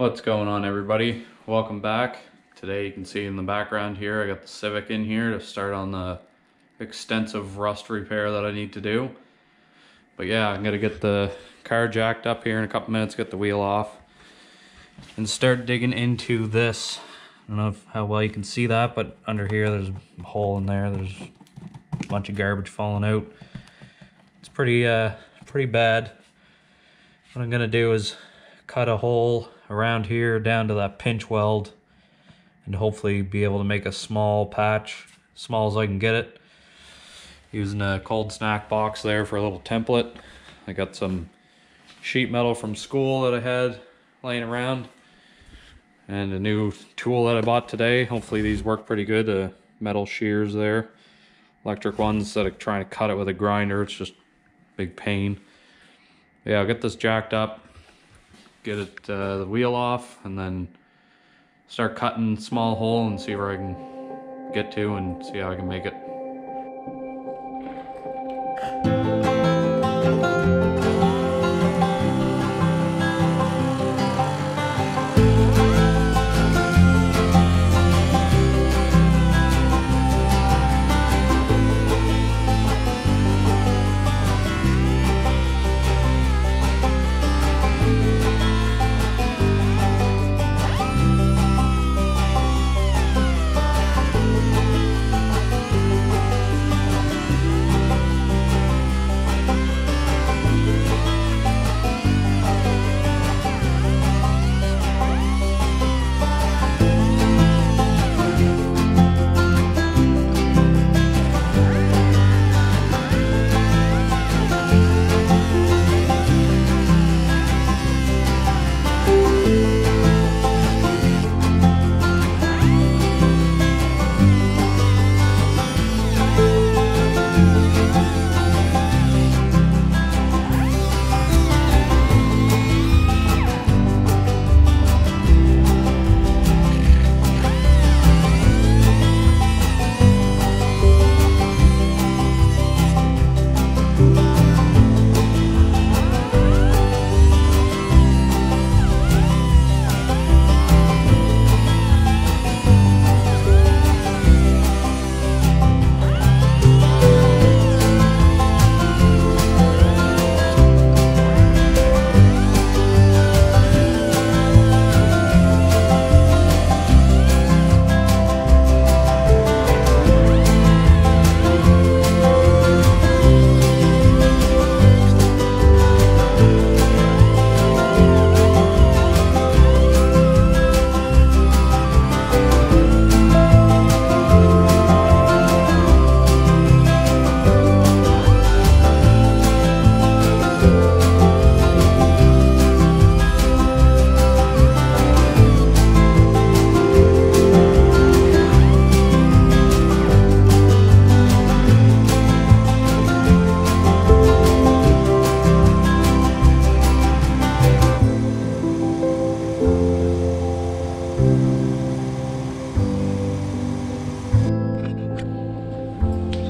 What's going on, everybody? Welcome back. Today you can see in the background here I got the Civic in here to start on the extensive rust repair that I need to do. But yeah, I'm gonna get the car jacked up here in a couple minutes, get the wheel off, and start digging into this. I don't know how well you can see that, but under here there's a hole in there. There's a bunch of garbage falling out. It's pretty bad. What I'm gonna do is cut a hole around here down to that pinch weld and hopefully be able to make a small patch, small as I can get it, using a cold snack box there for a little template. I got some sheet metal from school that I had laying around and a new tool that I bought today. Hopefully these work pretty good. Metal shears there, electric ones. Instead of trying to cut it with a grinder, it's just big pain. Yeah, I'll get this jacked up, get it the wheel off, and then start cutting small hole and see where I can get to and see how I can make it.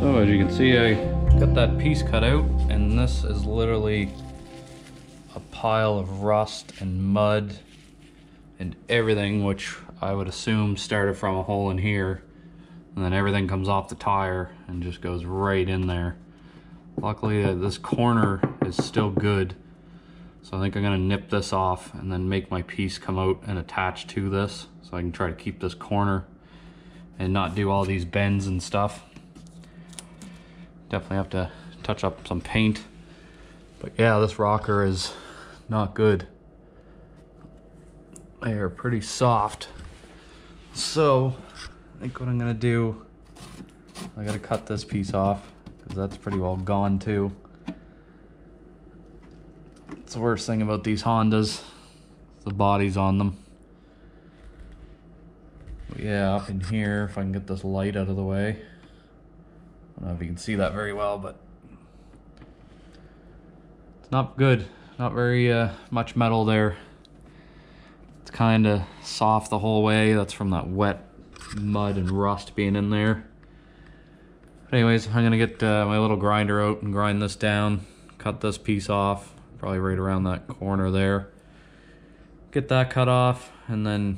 So as you can see, I got that piece cut out, and this is literally a pile of rust and mud and everything, which I would assume started from a hole in here, and then everything comes off the tire and just goes right in there. Luckily this corner is still good, so I think I'm gonna nip this off and then make my piece come out and attach to this, so I can try to keep this corner and not do all these bends and stuff. Definitely have to touch up some paint. But yeah, this rocker is not good. They are pretty soft. So I think what I'm gonna do, I gotta cut this piece off because that's pretty well gone too. It's the worst thing about these Hondas, the bodies on them. But yeah, up in here, if I can get this light out of the way. I don't know if you can see that very well, but it's not good. Not very much metal there. It's kind of soft the whole way. That's from that wet mud and rust being in there. But anyways, I'm gonna get my little grinder out and grind this down, cut this piece off, probably right around that corner there. get that cut off, and then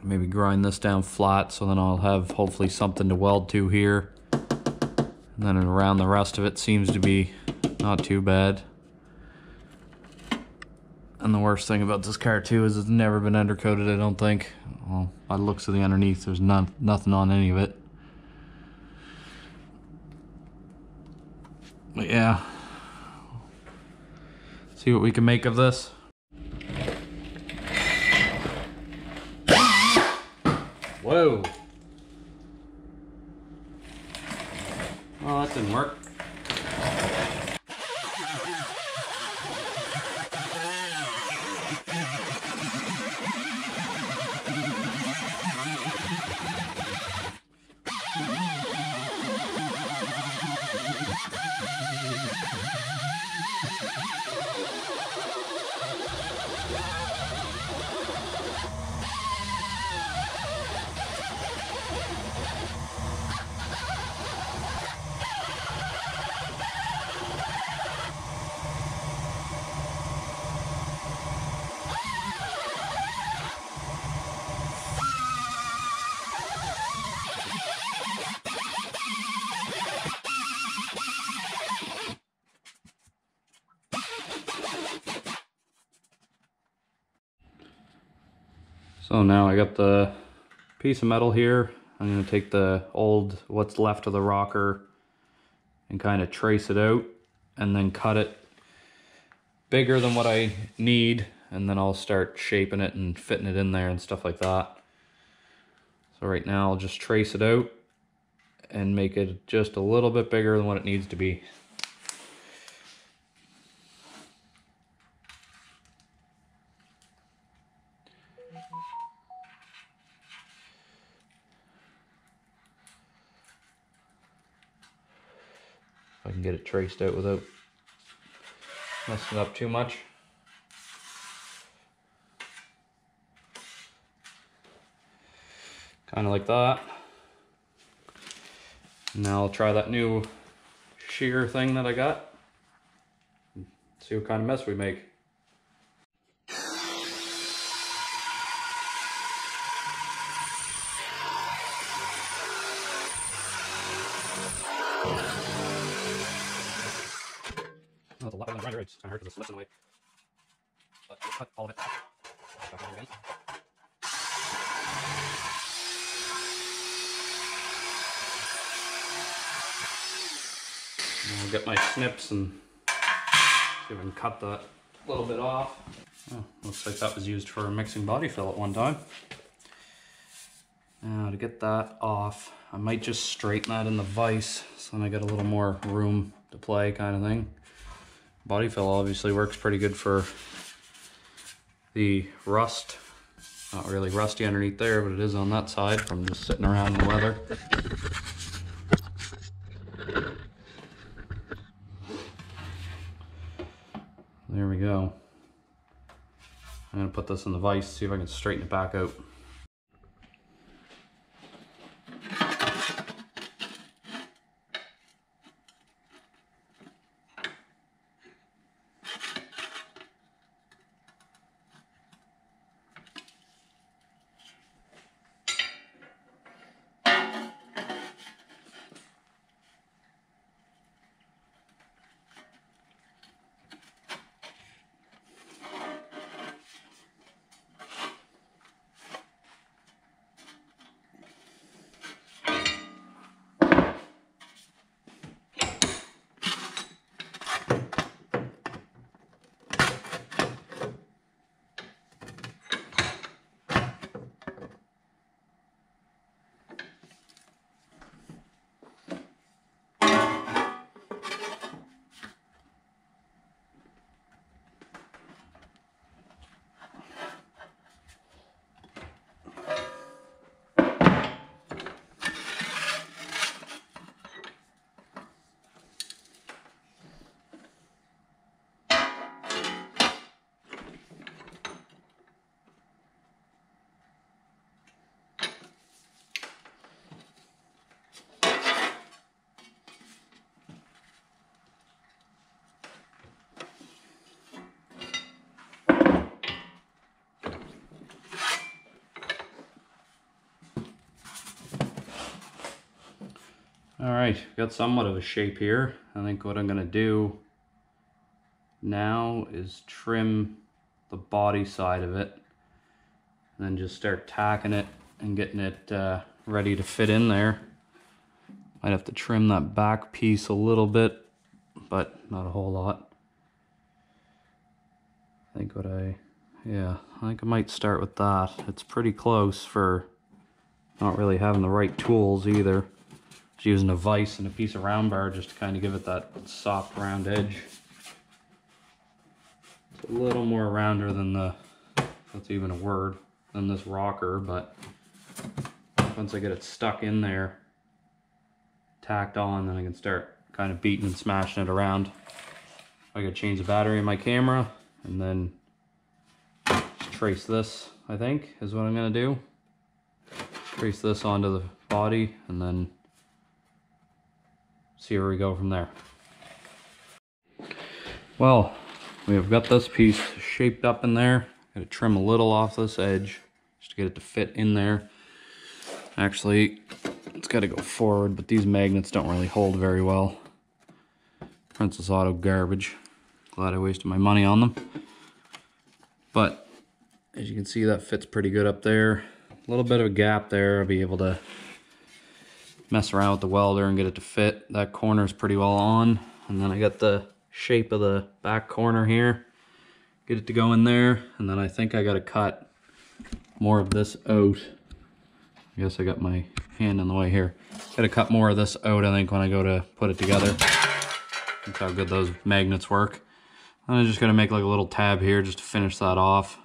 maybe grind this down flat, so then I'll have hopefully something to weld to here. And then around the rest of it seems to be not too bad. And the worst thing about this car too is it's never been undercoated, I don't think. Well, by the looks of the underneath, there's nothing on any of it. But yeah, see what we can make of this. Whoa! Well, that didn't work. So now I got the piece of metal here. I'm going to take the old, what's left of the rocker, and kind of trace it out and then cut it bigger than what I need, and then I'll start shaping it and fitting it in there and stuff like that. So right now I'll just trace it out and make it just a little bit bigger than what it needs to be. If I can get it traced out without messing it up too much. Kind of like that. Now I'll try that new shear thing that I got. See what kind of mess we make. Oh, the level grinder, it's kind of hard because it's lifting away. But we'll cut all of it back. I'll get my snips and see if I can cut that a little bit off. Oh, looks like that was used for mixing body fill at one time. Now to get that off, I might just straighten that in the vise so then I get a little more room to play kind of thing. Body fill obviously works pretty good for the rust. Not really rusty underneath there, but it is on that side from just sitting around in the leather. There we go. I'm gonna put this in the vise, see if I can straighten it back out. Alright, got somewhat of a shape here. I think what I'm going to do now is trim the body side of it, and then just start tacking it and getting it ready to fit in there. Might have to trim that back piece a little bit, but not a whole lot. I think I think I might start with that. It's pretty close for not really having the right tools either. Just using a vise and a piece of round bar just to kind of give it that soft round edge. It's a little more rounder than that's even a word, than this rocker, but once I get it stuck in there, tacked on, then I can start kind of beating and smashing it around. I gotta change the battery in my camera, and then just trace this, I think, is what I'm gonna do. Trace this onto the body, and then see where we go from there. Well, we have got this piece shaped up in there. Gotta trim a little off this edge just to get it to fit in there. Actually, it's gotta go forward, but these magnets don't really hold very well. Princess Auto garbage. Glad I wasted my money on them. But as you can see, that fits pretty good up there. A little bit of a gap there. I'll be able to mess around with the welder and get it to fit. That corner is pretty well on. And then I got the shape of the back corner here. Get it to go in there. And then I think I got to cut more of this out. I guess I got my hand in the way here. Got to cut more of this out, I think, when I go to put it together. That's how good those magnets work. I'm just going to make like a little tab here just to finish that off.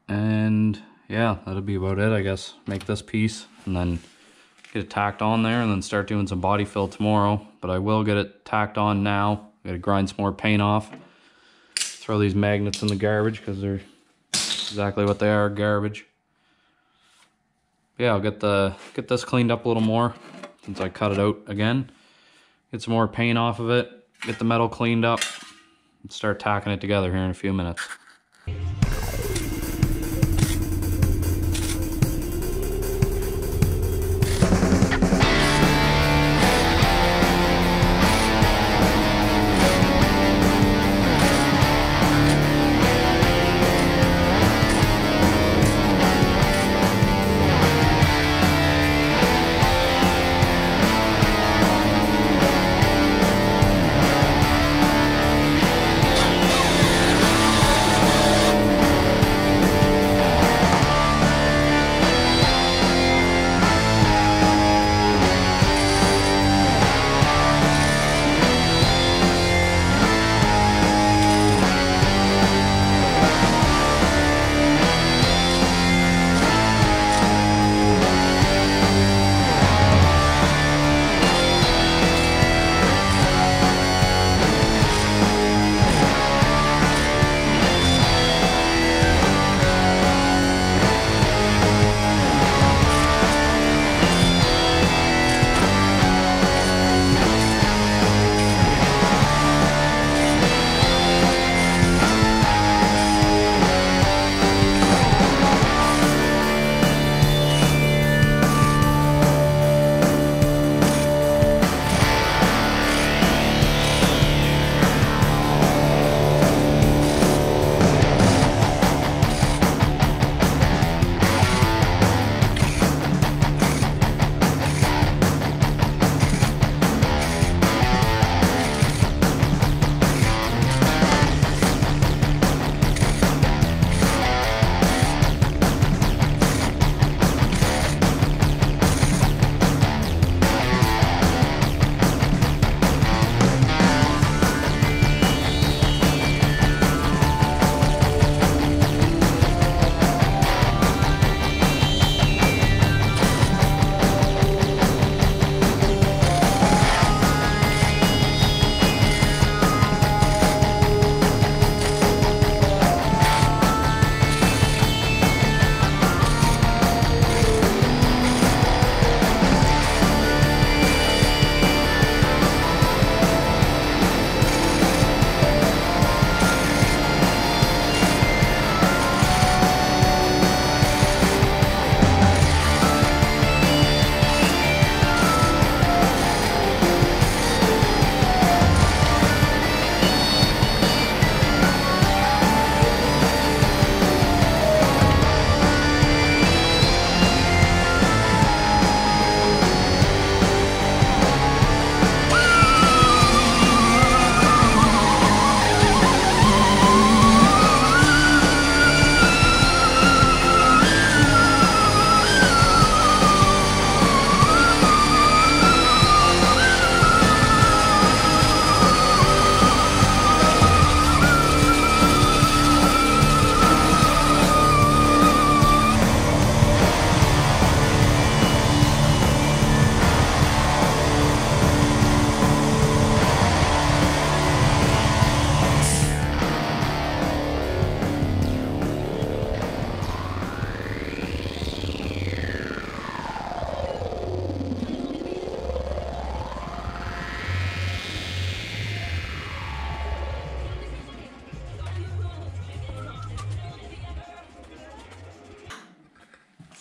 And yeah, that'll be about it, I guess. Make this piece and then get it tacked on there and then start doing some body fill tomorrow. But I will get it tacked on now. Gotta grind some more paint off. Throw these magnets in the garbage because they're exactly what they are, garbage. Yeah, I'll get this cleaned up a little more since I cut it out again. Get some more paint off of it. Get the metal cleaned up. And start tacking it together here in a few minutes.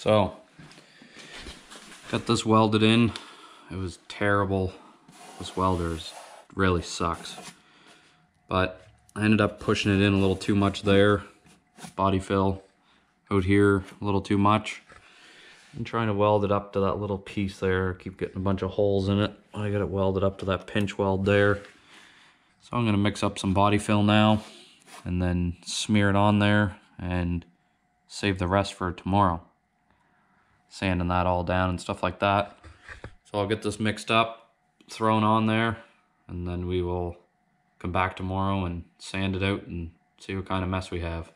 So, got this welded in. It was terrible. This welder really sucks. But I ended up pushing it in a little too much there. Body fill out here a little too much. I'm trying to weld it up to that little piece there. Keep getting a bunch of holes in it. I got it welded up to that pinch weld there. So I'm gonna mix up some body fill now and then smear it on there and save the rest for tomorrow. Sanding that all down and stuff like that. So I'll get this mixed up, thrown on there, and then we will come back tomorrow and sand it out and see what kind of mess we have.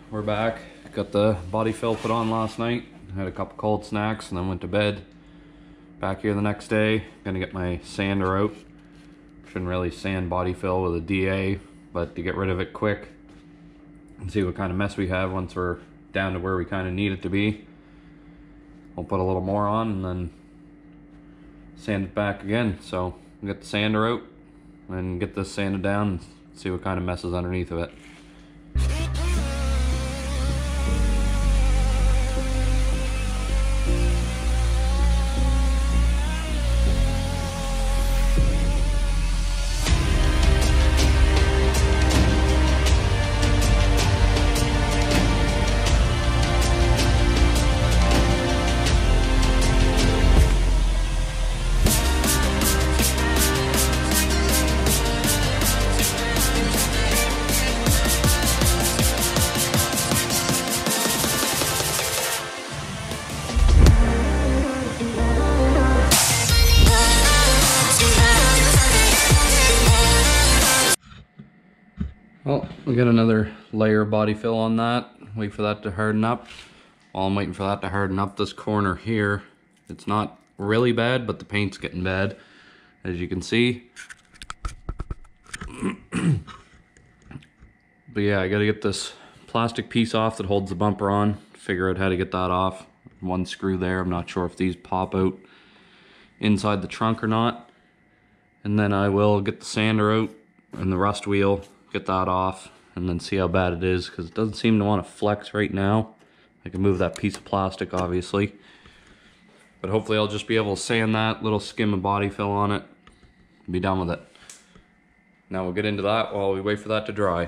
We're back. Got the body fill put on last night. Had a couple cold snacks and then went to bed. Back here the next day. Gonna get my sander out. Shouldn't really sand body fill with a DA, but to get rid of it quick and see what kind of mess we have once we're down to where we kind of need it to be. We'll put a little more on and then sand it back again. So we'll get the sander out and get this sanded down and see what kind of mess is underneath of it. Well, we got another layer of body fill on that. Wait for that to harden up. While I'm waiting for that to harden up, this corner here, it's not really bad, but the paint's getting bad, as you can see. But yeah, I gotta get this plastic piece off that holds the bumper on. Figure out how to get that off. One screw there. I'm not sure if these pop out inside the trunk or not. And then I will get the sander out and the rust wheel, get that off, and then see how bad it is, because it doesn't seem to want to flex right now. I can move that piece of plastic, obviously. But hopefully I'll just be able to sand that, little skim of body fill on it, and be done with it. Now we'll get into that while we wait for that to dry.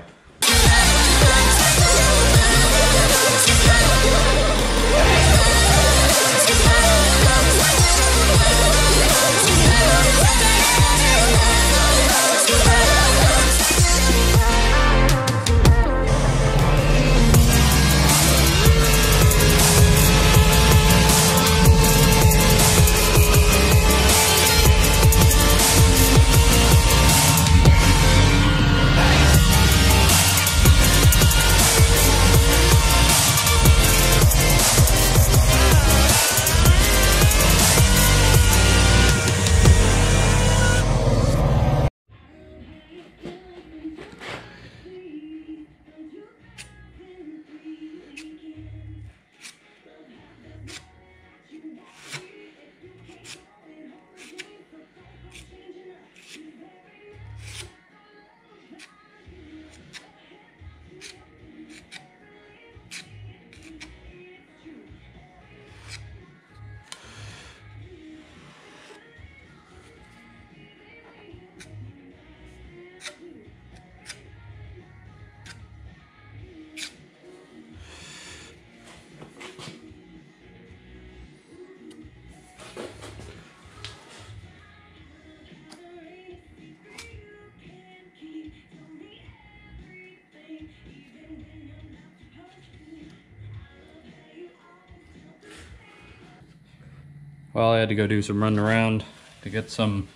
Well, I had to go do some running around to get some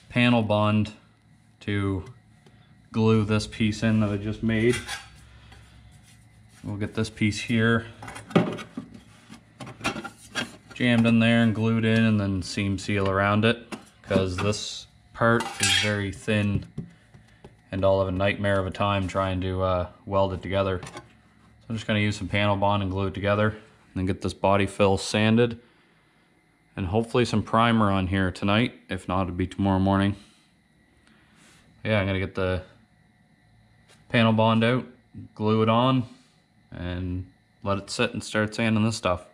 panel bond to glue this piece in that I just made. We'll get this piece here jammed in there and glued in, and then seam seal around it, because this part is very thin and I'll have a nightmare of a time trying to weld it together. So I'm just going to use some panel bond and glue it together, and then get this body fill sanded, and hopefully some primer on here tonight. If not, it'll be tomorrow morning. Yeah, I'm going to get the panel bond out, glue it on, and let it sit and start sanding this stuff.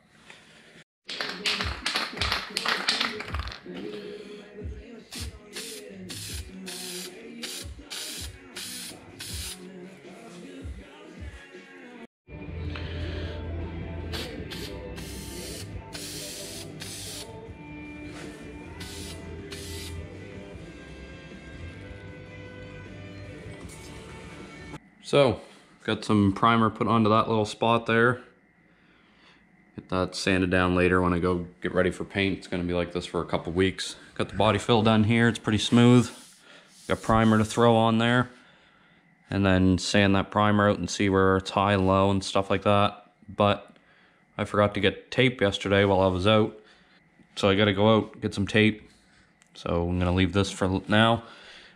So, got some primer put onto that little spot there. Get that sanded down later when I go get ready for paint. It's going to be like this for a couple weeks. Got the body fill done here. It's pretty smooth. Got primer to throw on there. And then sand that primer out and see where it's high and low and stuff like that. But I forgot to get tape yesterday while I was out. So I got to go out, get some tape. So I'm going to leave this for now.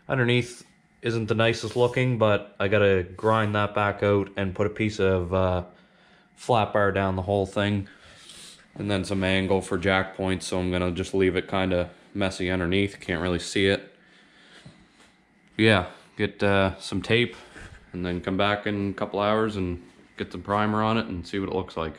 Underneath isn't the nicest looking, but I gotta grind that back out and put a piece of flat bar down the whole thing, and then some angle for jack points, so I'm gonna just leave it kind of messy underneath. Can't really see it. Yeah, get some tape and then come back in a couple hours and get some primer on it and see what it looks like.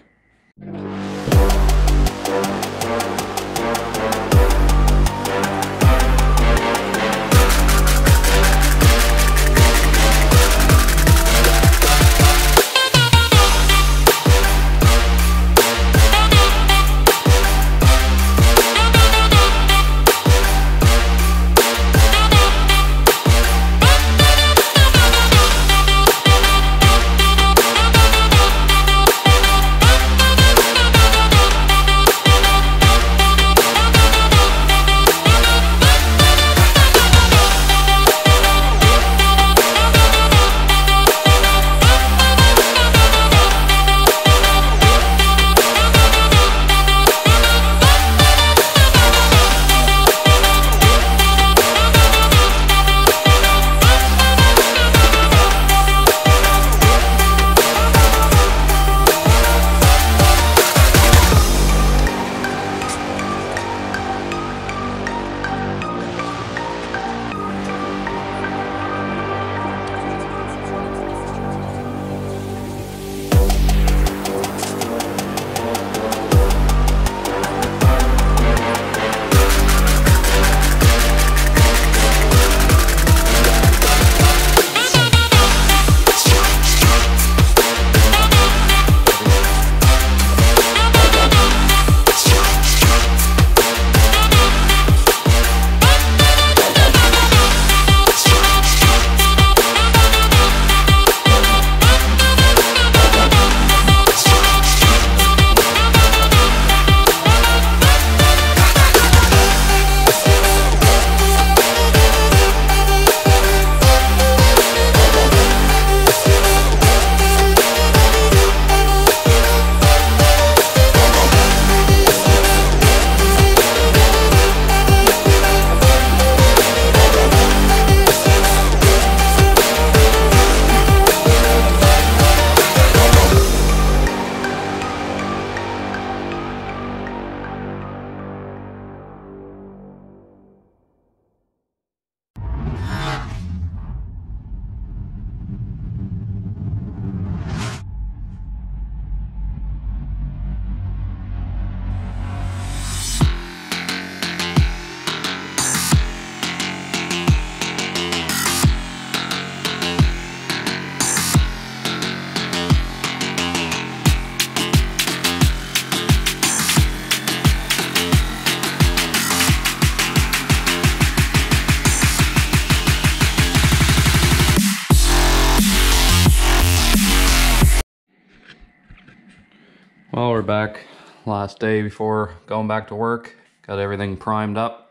Well, we're back last day before going back to work. got everything primed up.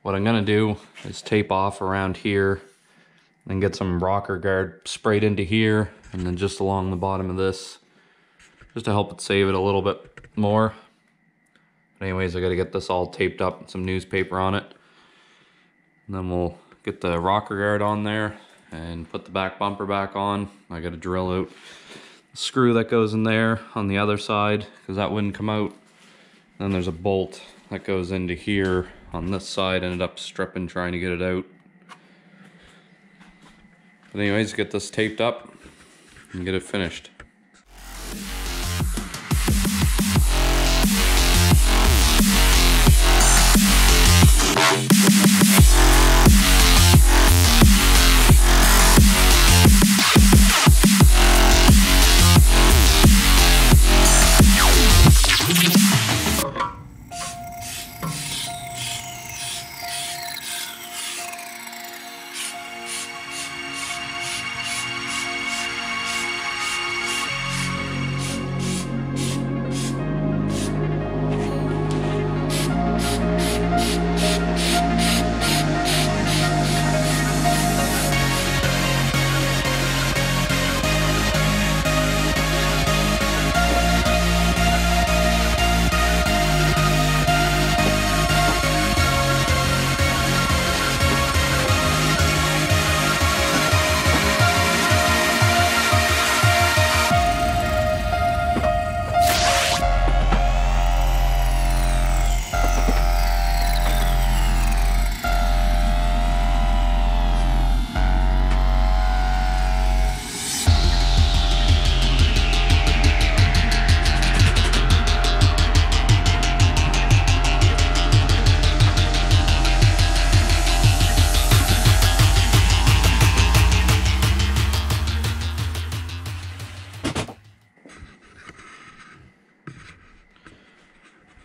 What I'm gonna do is tape off around here and get some rocker guard sprayed into here and then just along the bottom of this, just to help it save it a little bit more. But anyways, I gotta get this all taped up with some newspaper on it. And then we'll get the rocker guard on there and put the back bumper back on. I gotta drill out the screw that goes in there on the other side because that wouldn't come out. Then there's a bolt that goes into here on this side. Ended up stripping trying to get it out. But anyways, get this taped up and get it finished.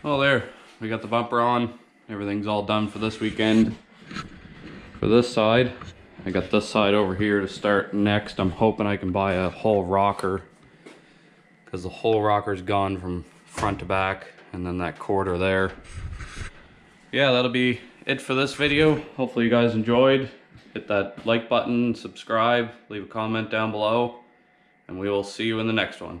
Well, there, we got the bumper on. Everything's all done for this weekend. For this side, I got this side over here to start next. I'm hoping I can buy a whole rocker because the whole rocker's gone from front to back, and then that quarter there. Yeah, that'll be it for this video. Hopefully you guys enjoyed. Hit that like button, subscribe, leave a comment down below, and we will see you in the next one.